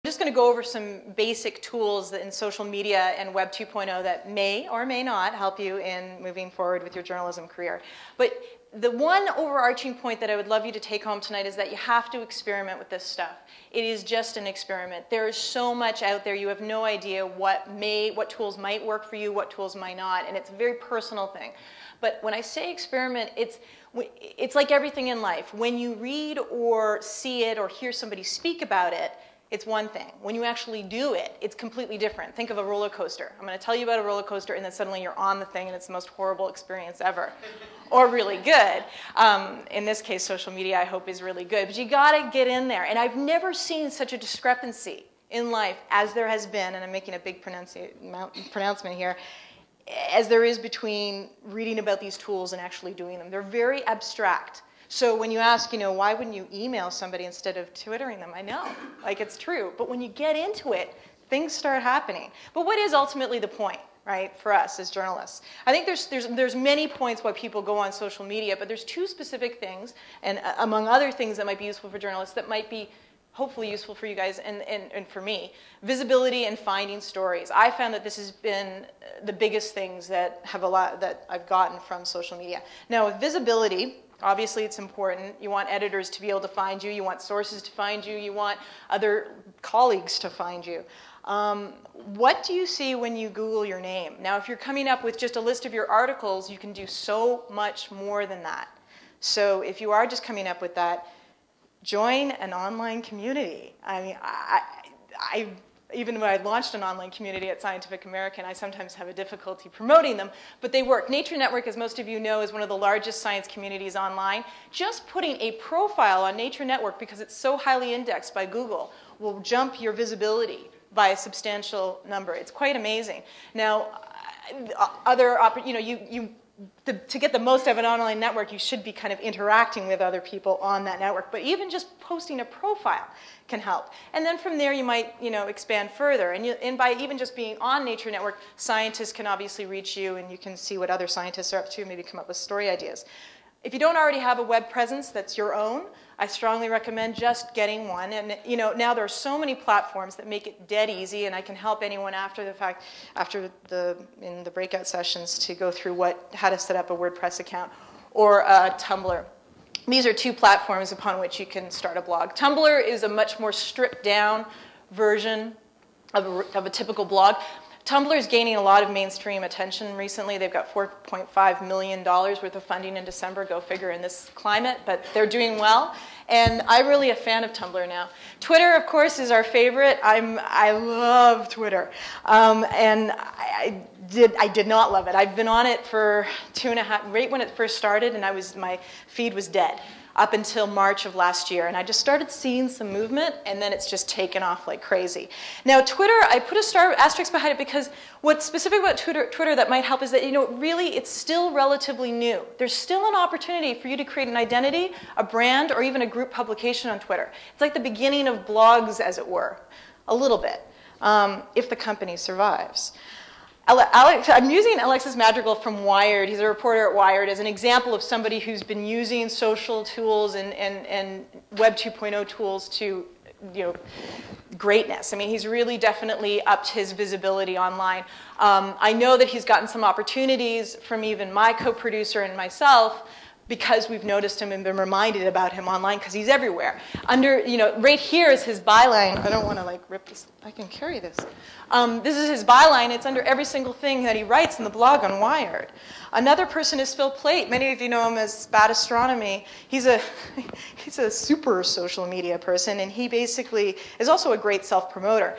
just going to go over some basic tools that in social media and Web 2.0 that may or may not help you in moving forward with your journalism career. But the one overarching point that I would love you to take home tonight is that you have to experiment with this stuff. It is just an experiment. There is so much out there. You have no idea what tools might work for you, what tools might not, and it's a very personal thing. But when I say experiment, it's like everything in life. When you read or see it or hear somebody speak about it, it's one thing. When you actually do it, it's completely different. Think of a roller coaster. I'm going to tell you about a roller coaster, and then suddenly you're on the thing, and it's the most horrible experience ever. Or really good. In this case, social media, I hope, is really good. But you got to get in there. And I've never seen such a discrepancy in life as there has been, and I'm making a big pronouncement here, as there is between reading about these tools and actually doing them. They're very abstract. So when you ask, why wouldn't you email somebody instead of Twittering them? I know, like it's true. But when you get into it, things start happening. But what is ultimately the point, right, for us as journalists? I think there's many points why people go on social media, but there's two specific things, and among other things that might be useful for journalists that might be hopefully useful for you guys and for me. Visibility and finding stories. I found that this has been the biggest things that I've gotten from social media. Now with visibility, obviously it's important. You want editors to be able to find you. You want sources to find you. You want other colleagues to find you. What do you see when you Google your name? Now if you're coming up with just a list of your articles, you can do so much more than that. So if you are just coming up with that, join an online community. I mean, even when I launched an online community at Scientific American, I sometimes have a difficulty promoting them, but they work. Nature Network, as most of you know, is one of the largest science communities online. Just putting a profile on Nature Network, because it's so highly indexed by Google, will jump your visibility by a substantial number. It's quite amazing. Now, to get the most of an online network, you should be kind of interacting with other people on that network. But even just posting a profile can help. And then from there, you might expand further. And by even just being on Nature Network, scientists can obviously reach you, and you can see what other scientists are up to, maybe come up with story ideas. If you don't already have a web presence that's your own, I strongly recommend just getting one. And now there are so many platforms that make it dead easy, and I can help anyone after the fact, in the breakout sessions, to go through how to set up a WordPress account or a Tumblr. These are two platforms upon which you can start a blog. Tumblr is a much more stripped down version of a typical blog. Tumblr is gaining a lot of mainstream attention recently. They've got $4.5 million worth of funding in December, go figure, in this climate, but they're doing well. And I'm really a fan of Tumblr now. Twitter, of course, is our favorite. I love Twitter. And I did not love it. I've been on it for 2.5, right when it first started, and my feed was dead up until March of last year. And I just started seeing some movement, and then it's just taken off like crazy. Now Twitter, I put a star asterisk behind it because what's specific about Twitter that might help is that, really it's still relatively new. There's still an opportunity for you to create an identity, a brand, or even a group publication on Twitter. It's like the beginning of blogs, as it were, a little bit, if the company survives. I'm using Alexis Madrigal from Wired. He's a reporter at Wired as an example of somebody who's been using social tools and Web 2.0 tools to, greatness. I mean, he's really definitely upped his visibility online. I know that he's gotten some opportunities from even my co-producer and myself, because we've noticed him and been reminded about him online, because he's everywhere. Right here is his byline. I don't want to rip this. I can carry this. This is his byline. It's under every single thing that he writes in the blog on Wired. Another person is Phil Plait. Many of you know him as Bad Astronomy. He's a super social media person, and he basically is also a great self-promoter.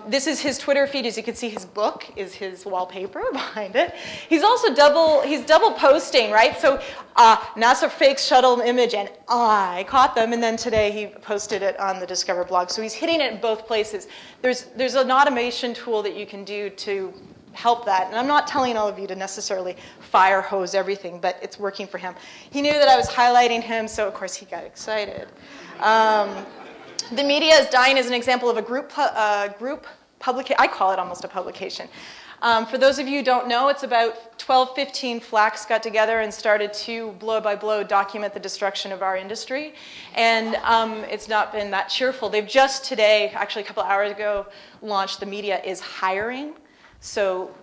This is his Twitter feed. As you can see, his book is his wallpaper behind it. He's also double posting, right? So NASA fakes shuttle image, and I caught them, and then today he posted it on the Discover blog. So he's hitting it in both places. There's an automation tool that you can do to help that. And I'm not telling all of you to necessarily fire hose everything, but it's working for him. He knew that I was highlighting him, so of course he got excited. The Media is Dying is an example of a group publication. I call it almost a publication. For those of you who don't know, it's about 12, 15 flacks got together and started to blow by blow document the destruction of our industry. And it's not been that cheerful. They've just today, actually a couple hours ago, launched The Media is Hiring. So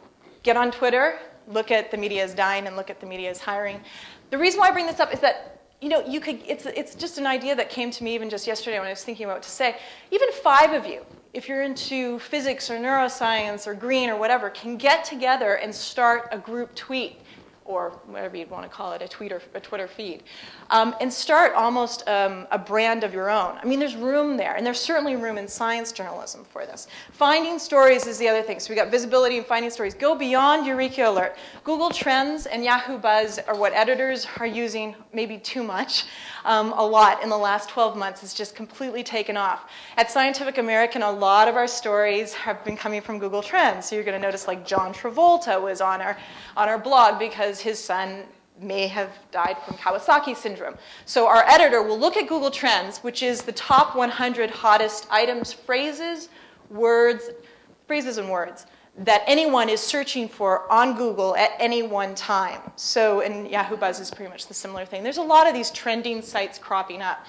get on Twitter, look at The Media is Dying, and look at The Media is Hiring. The reason why I bring this up is that it's just an idea that came to me even just yesterday when I was thinking about what to say. Even 5 of you, if you're into physics or neuroscience or green or whatever, can get together and start a group tweet, or whatever you'd want to call it, a Twitter feed, and start almost a brand of your own. I mean, there's room there, and there's certainly room in science journalism for this. Finding stories is the other thing. So we got visibility and finding stories. Go beyond Eureka Alert. Google Trends and Yahoo Buzz are what editors are using maybe too much, a lot in the last 12 months. It's just completely taken off. At Scientific American, a lot of our stories have been coming from Google Trends. So you're going to notice like John Travolta was on our blog because his son may have died from Kawasaki syndrome. So our editor will look at Google Trends, which is the top 100 hottest items, phrases and words that anyone is searching for on Google at any one time. So, and Yahoo Buzz is pretty much the similar thing. There's a lot of these trending sites cropping up.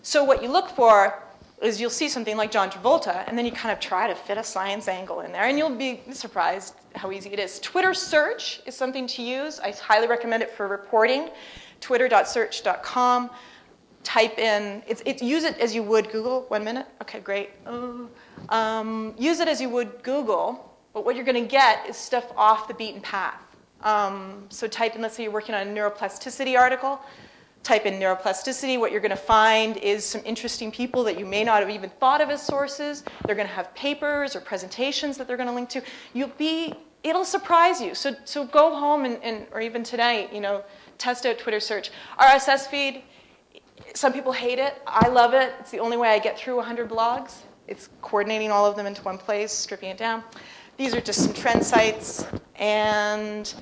So what you look for is you'll see something like John Travolta, and then you kind of try to fit a science angle in there, and you'll be surprised how easy it is. Twitter search is something to use. I highly recommend it for reporting. Twitter.search.com. Type in, use it as you would Google. 1 minute? Okay, great. Use it as you would Google, but what you're going to get is stuff off the beaten path. So type in, let's say you're working on a neuroplasticity article. Type in neuroplasticity. What you're going to find is some interesting people that you may not have even thought of as sources. They're going to have papers or presentations that they're going to link to. It'll surprise you. So go home or even tonight, test out Twitter search. RSS feed, some people hate it. I love it. It's the only way I get through 100 blogs. It's coordinating all of them into one place, stripping it down. These are just some trend sites, and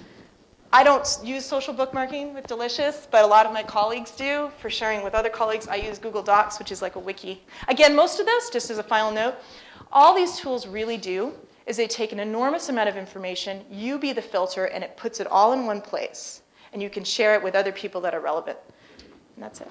I don't use social bookmarking with Delicious, but a lot of my colleagues do. For sharing with other colleagues, I use Google Docs, which is like a wiki. Again, most of this, just as a final note, all these tools really do is they take an enormous amount of information, you be the filter, and it puts it all in one place. And you can share it with other people that are relevant. And that's it.